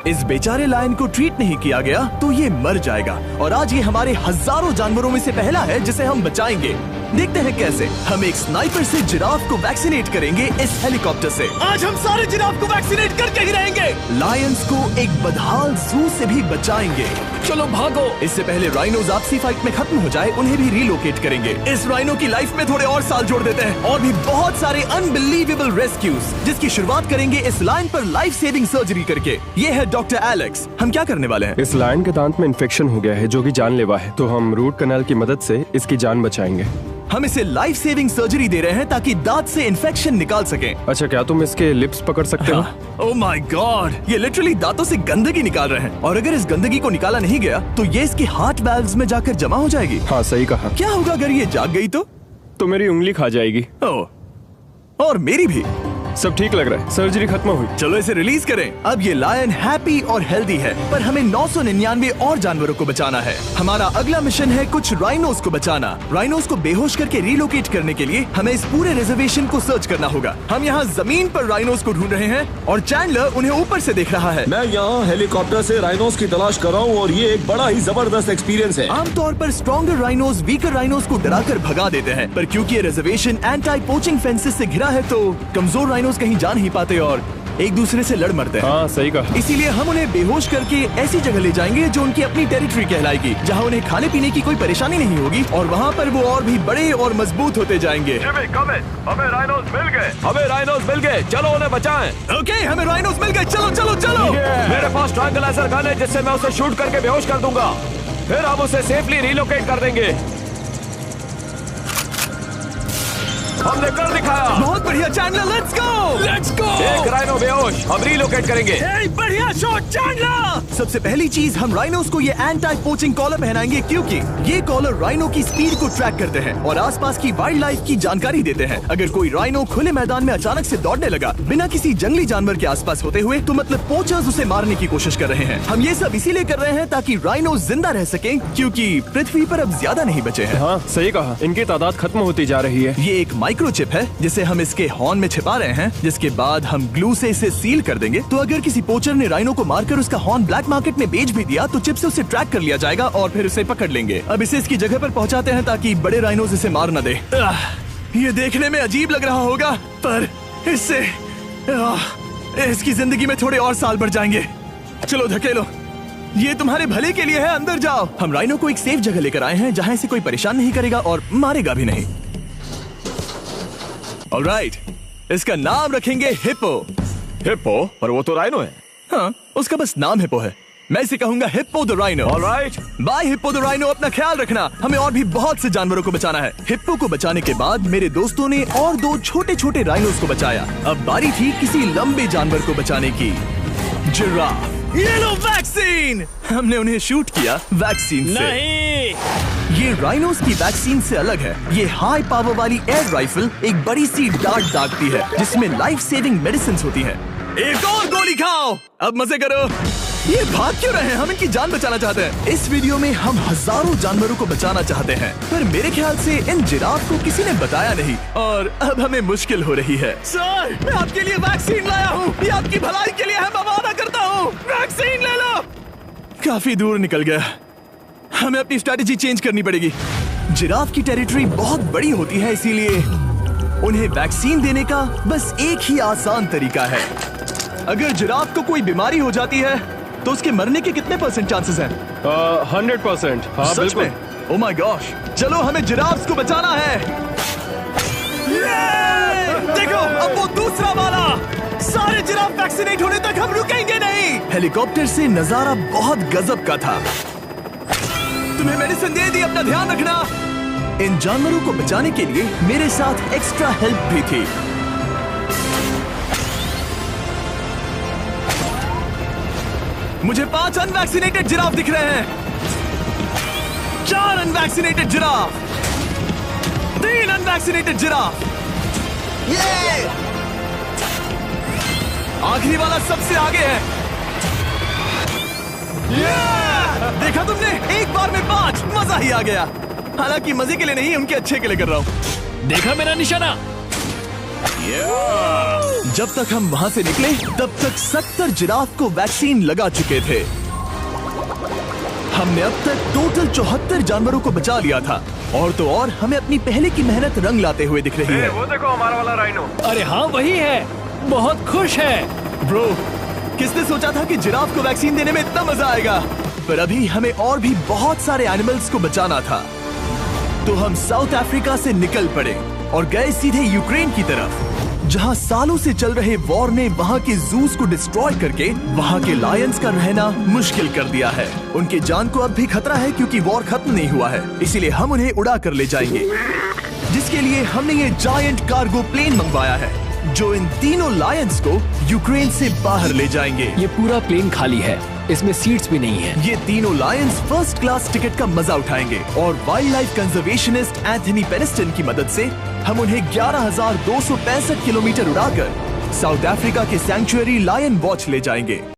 इस बेचारे लायन को ट्रीट नहीं किया गया तो ये मर जाएगा। और आज ये हमारे हजारों जानवरों में से पहला है जिसे हम बचाएंगे। देखते हैं कैसे। हम एक स्नाइपर से जिराफ को वैक्सीनेट करेंगे इस हेलीकॉप्टर से। आज हम सारे जिराफ को वैक्सीनेट करके ही रहेंगे। लायंस को एक बदहाल जू से भी बचाएंगे। चलो भागो। इससे पहले राइनोज आपसी फाइट में खत्म हो जाए, उन्हें भी रिलोकेट करेंगे। इस राइनो की लाइफ में थोड़े और साल जोड़ देते हैं और भी बहुत सारे अनबिलीवेबल रेस्क्यूज, जिसकी शुरुआत करेंगे इस लायन पर लाइफ सेविंग सर्जरी करके। ये है डॉक्टर एलेक्स। हम क्या करने वाले हैं? इस लायन के दांत में इन्फेक्शन हो गया है जो कि जानलेवा है, तो हम रूट कैनाल की मदद से इसकी जान बचाएंगे। हम इसे लाइफ सेविंग सर्जरी दे रहे हैं ताकि दांत से इन्फेक्शन निकाल सकें। अच्छा, क्या तुम इसके लिप्स पकड़ सकते हो? ओह माय गॉड, ये लिटरली दांतों से गंदगी निकाल रहे हैं। और अगर इस गंदगी को निकाला नहीं गया तो ये इसकी हार्ट वाल्व्स में जाकर जमा हो जाएगी। हाँ, सही कहा। क्या होगा अगर ये जाग गई तो मेरी उंगली खा जाएगी। ओह, और मेरी भी। सब ठीक लग रहा है, सर्जरी खत्म हुई। चलो इसे रिलीज करें। अब ये लायन हैप्पी और हेल्दी है, पर हमें 999 और जानवरों को बचाना है। हमारा अगला मिशन है कुछ राइनोस को बचाना। राइनोस को बेहोश करके रिलोकेट करने के लिए हमें इस पूरे रिजर्वेशन को सर्च करना होगा। हम यहाँ जमीन पर राइनोस को ढूंढ रहे हैं और चैंडलर उन्हें ऊपर से देख रहा है। मैं यहाँ हेलीकॉप्टर से राइनोस की तलाश कर रहा हूँ और ये एक बड़ा ही जबरदस्त एक्सपीरियंस है। आमतौर पर स्ट्रॉन्गर राइनोस वीकर राइनोस को डराकर भगा देते हैं, पर क्योंकि ये रिजर्वेशन एंटी पोचिंग फेंसेस से घिरा है तो कमजोर राइनोस कहीं जा नहीं पाते और एक दूसरे से लड़ मरते हैं। हाँ, सही कहा। इसीलिए हम उन्हें बेहोश करके ऐसी जगह ले जाएंगे जो उनकी अपनी टेरिटरी कहलाएगी, जहाँ उन्हें खाने पीने की कोई परेशानी नहीं होगी और वहाँ पर वो और भी बड़े और मजबूत होते जाएंगे। हमें राइनोस मिल गए। हमें राइनोस मिल गए, चलो उन्हें बचाएं। ओके, हमें राइनोस मिल गए। चलो चलो चलो। मेरे पास ट्रायंगलाइजर गन है जिससे मैं उसे शूट करके बेहोश कर दूंगा, फिर हम उसे सेफली रिलोकेट कर देंगे। हमने कर दिखाया। बहुत बढ़िया चैंडलर, लेट्स गो। एक राइनो बेहोश, हम रिलोकेट करेंगे। बढ़िया शॉट चैंडलर। सबसे पहली चीज, हम राइनोस को ये एंटी पोचिंग कॉलर पहनाएंगे क्योंकि ये कॉलर राइनो की स्पीड को ट्रैक करते हैं और आसपास की वाइल्ड लाइफ की जानकारी देते हैं। अगर कोई राइनो खुले मैदान में अचानक से दौड़ने लगा बिना किसी जंगली जानवर के आसपास होते हुए, तो मतलब पोचर्स उसे मारने की कोशिश कर रहे हैं। हम ये सब इसीलिए कर रहे हैं ताकि राइनो जिंदा रह सके, क्योंकि पृथ्वी पर अब ज्यादा नहीं बचे हैं। हाँ, सही कहा। इनकी तादाद खत्म होती जा रही है। ये एक माइक्रोचिप है जिसे हम इसके हॉर्न में छिपा रहे हैं, जिसके बाद हम ग्लू से इसे सील कर देंगे। तो अगर किसी पोचर ने राइनो को मारकर उसका हॉर्न ब्लैक मार्केट में बेच भी दिया तो चिप से उसे ट्रैक कर लिया जाएगा और फिर उसे पकड़ लेंगे। अब इसे इसकी जगह पर पहुंचाते हैं ताकि बड़े राइनोस इसे मार न दे। ये देखने में अजीब लग रहा होगा, पर इससे इसकी जिंदगी में थोड़े और साल बढ़ जाएंगे। चलो धकेलो, ये तुम्हारे भले के लिए है, अंदर जाओ। हम राइनो को एक सेफ जगह लेकर आए हैं जहाँ इसे कोई परेशान नहीं करेगा और मारेगा भी नहीं। ऑलराइट, इसका नाम रखेंगे हिप्पो। हिप्पो? पर वो तो राइनो है। हाँ, उसका बस नाम हिप्पो है। मैं इसे कहूंगा hippo the rhino. Alright, bye hippo the rhino. अपना ख्याल रखना, हमें और भी बहुत से जानवरों को बचाना है। हिप्पो को बचाने के बाद मेरे दोस्तों ने और 2 छोटे छोटे राइनोस को बचाया। अब बारी थी किसी लंबे जानवर को बचाने की। जिराफ। ये लो वैक्सीन। हमने उन्हें शूट किया वैक्सीन से। नहीं, ये राइनोस की वैक्सीन से अलग है। ये हाई पावर वाली एयर राइफल एक बड़ी सी डार्ट दागती है जिसमें लाइफ सेविंग मेडिसिन होती है। एक और गोली खाओ, अब मजे करो। ये भाग क्यों रहे हैं? हम इनकी जान बचाना चाहते हैं। इस वीडियो में हम हजारों जानवरों को बचाना चाहते हैं, पर मेरे ख्याल से इन जिराफ को किसी ने बताया नहीं और अब हमें मुश्किल हो रही है। सर, मैं आपके लिए वैक्सीन लाया हूँ। ये आपकी भलाई के लिए है, मैं वादा करता हूँ। वैक्सीन ले लो। काफी दूर निकल गया, हमें अपनी स्ट्रैटेजी चेंज करनी पड़ेगी। जिराफ की टेरिटरी बहुत बड़ी होती है, इसीलिए उन्हें वैक्सीन देने का बस एक ही आसान तरीका है। अगर जिराफ को कोई बीमारी हो जाती है तो उसके मरने के कितने % चांसेस हैं? 100%। हाँ, बिल्कुल। ओह माय गॉश, चलो हमें जिराफ्स को बचाना है। देखो, अब वो दूसरा वाला। सारे जिराफ वैक्सीनेट होने तक हम रुकेंगे नहीं। हेलीकॉप्टर से नजारा बहुत गजब का था। तुम्हें मेडिसिन दे दी, अपना ध्यान रखना। इन जानवरों को बचाने के लिए मेरे साथ एक्स्ट्रा हेल्प भी थी। मुझे 5 अनवैक्सीनेटेड जिराफ दिख रहे हैं। 4 अनवैक्सीनेटेड जिराफ, 3 अनवैक्सीनेटेड जिराफ। ये आखिरी वाला सबसे आगे है। देखा तुमने, एक बार में 5, मजा ही आ गया। हालांकि मजे के लिए नहीं, उनके अच्छे के लिए कर रहा हूँ। देखा मेरा निशाना? जब तक हम वहाँ से निकले तब तक 70 जिराफ को वैक्सीन लगा चुके थे। हमने अब तक टोटल 74 जानवरों को बचा लिया था। और तो और हमें अपनी पहले की मेहनत रंग लाते हुए दिख रही है। वो देखो हमारा वाला राइनो। अरे हाँ वही है, बहुत खुश है। ब्रो, किसने सोचा था कि जिराफ को वैक्सीन देने में इतना मजा आएगा। पर अभी हमें और भी बहुत सारे एनिमल्स को बचाना था। तो हम साउथ अफ्रीका से निकल पड़े और गए सीधे यूक्रेन की तरफ, जहां सालों से चल रहे वॉर ने वहां के जूस को डिस्ट्रॉय करके वहां के लायंस का रहना मुश्किल कर दिया है। उनके जान को अब भी खतरा है क्योंकि वॉर खत्म नहीं हुआ है, इसीलिए हम उन्हें उड़ा कर ले जाएंगे। जिसके लिए हमने ये जायंट कार्गो प्लेन मंगवाया है जो इन तीनों लायंस को यूक्रेन से बाहर ले जाएंगे। ये पूरा प्लेन खाली है, इसमेमें सीट्स भी नहीं है। ये तीनों लायंस फर्स्ट क्लास टिकट का मजा उठाएंगे और वाइल्ड लाइफ कंजर्वेशनिस्ट एंथनी पेनिस्टन की मदद से हम उन्हें 11,265 किलोमीटर उड़ाकर साउथ अफ्रीका के सैंक्चुअरी लायन वॉच ले जाएंगे।